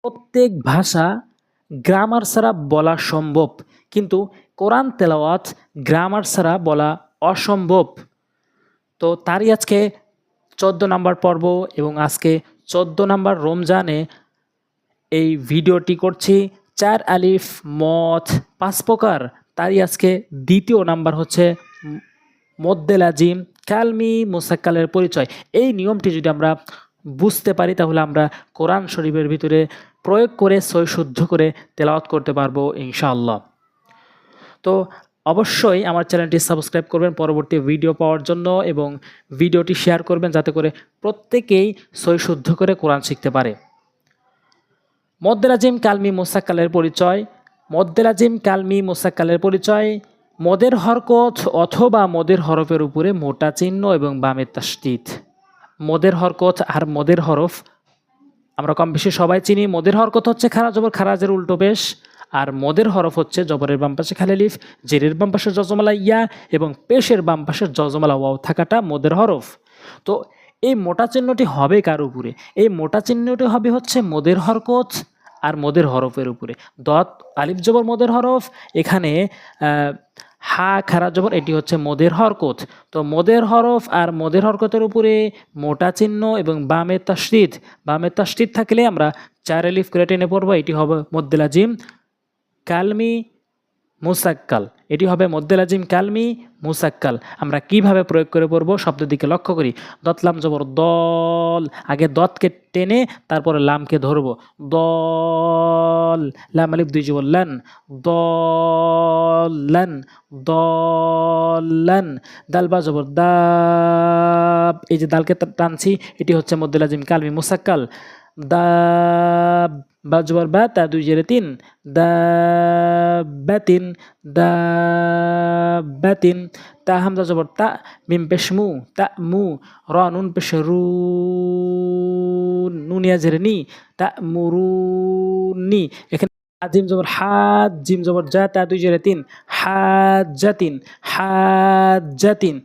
প্রত্যেক ভাষা গ্রামার ছাড়া বলা সম্ভব, কিন্তু কোরআন তেলাওয়াত গ্রামার ছাড়া বলা অসম্ভব। তো তারই আজকে 14 নাম্বার পর্ব এবং আজকে 14 নাম্বার রমজানে এই ভিডিওটি করছি। 4 আলিফ মদ 5 প্রকার, তারই আজকে দ্বিতীয় নাম্বার হচ্ছে মদ্দে লাজিম কালমি মুসাক্কালের পরিচয়। এই নিয়মটি যদি আমরা বুঝতে পারি তাহলে আমরা কোরআন শরীফের ভিতরে প্রয়োগ করে সই শুদ্ধ করে তেলাওয়াত করতে পারবো ইনশাআল্লাহ। তো অবশ্যই আমার চ্যানেলটি সাবস্ক্রাইব করবেন পরবর্তী ভিডিও পাওয়ার জন্য এবং ভিডিওটি শেয়ার করবেন যাতে করে প্রত্যেকেই সই শুদ্ধ করে কোরআন শিখতে পারে। মদ্দে লাজিম কালমি মুসাক্কালের পরিচয়। মদ্দে লাজিম কালমি মুসাক্কালের পরিচয়: মদের হরকত অথবা মদের হরফের উপরে মোটা চিহ্ন এবং বামে তাসদীদ। মদের হরকত আর মদের হরফ আমরা কম বেশি সবাই চিনি। মদের হরকত হচ্ছে খারা জবর খারাজের উল্টো পেশ, আর মদের হরফ হচ্ছে জবরের বাম পাশে খালি লিফ, জেরের বাম পাশে জজমালা ইয়া এবং পেশের বাম পাশে জজমালা ওয়াও থাকাটা মদের হরফ। তো এই মোটা চিহ্নটি হবে কার উপরে? এই মোটা চিহ্নটি হবে হচ্ছে মদের হরকত আর মদের হরফের উপরে। দত আলিফ জবর মদের হরফ, এখানে হা খারা জবর, এটি হচ্ছে মদের হরকত। তো মদের হরফ আর মদের হরকতের উপরে মোটা চিহ্ন এবং বামে তাসদীদ। বামে তাসদীদ থাকলে আমরা 4 আলিফ করে টেনে পড়বো, এটি হবে মদ্দে লাজিম কালমি মুসাক্কাল। এটি হবে মদ্দে লাজিম কালমি মুসাক্কাল। আমরা কিভাবে প্রয়োগ করে পড়বো শব্দের দিকে লক্ষ্য করি। দতলাম জবর দল, আগে দতকে টেনে তারপরে লামকে ধরবো। দল, লাম আলিফ 2 জবর লান, দলান দলান। দাল বা জবর দাব, এই যে দালকে টানছি এটি হচ্ছে মদ্দে লাজিম কালমি মুসাক্কাল। দাব বা জবর বা তা 2 জেরে 3, দাবাতিন দাবাতিন। তা হামজা জবর তা, মিম পেশ মু তা মু, র নুন পেশ রু, নুনিয়া জেরে নি, তা মুরুনি। এখানে জিম জবর হাজ, জিম জবর জা, তা 2 জেরে 3, হাজাতিন হাজাতিন।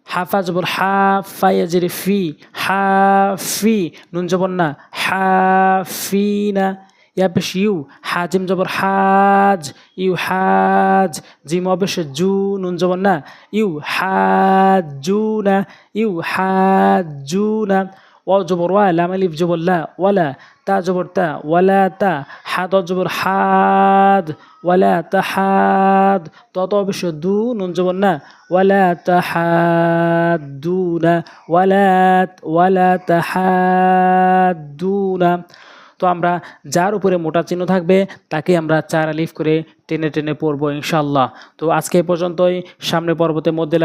হাফা জবর হাফ, ফাইয়া জেরে ফি, হাফি, নুন জবর না, হাফিনা। ইয়া পেশ ইউ, হাজিম জবর হাজ, ইউ হাজ, জিম অবেশ জু, নুন জবর না, ইউ হাজুনা, ইউ হাজুনা। ওয়াও জবর ওয়া, লাম আলিফ জবর লা, ওয়ালা, তা জবর তা, ওয়ালা তা, হাদ জবর হাদ, ওয়ালা তাহাদ, তত অবশ্য দু, নুন জবর না, ওয়ালা তাহাদুনা, ওয়ালা তাহাদুনা। তো আমরা যার উপরে মোটা চিহ্ন থাকবে তাকে আমরা 4 আলিফ করে টেনে টেনে পড়বো ইনশাআল্লাহ। তো আজকে এই পর্যন্তই। সামনে পর্বতে মদ্দে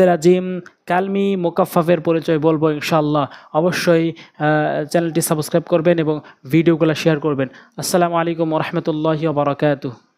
লাজিম কালমি মুকাফফাফের পরিচয় বলবো ইনশাআল্লাহ। অবশ্যই চ্যানেলটি সাবস্ক্রাইব করবেন এবং ভিডিওগুলো শেয়ার করবেন। আসসালামু আলাইকুম ওয়া রাহমাতুল্লাহি ওয়া বারাকাতুহু।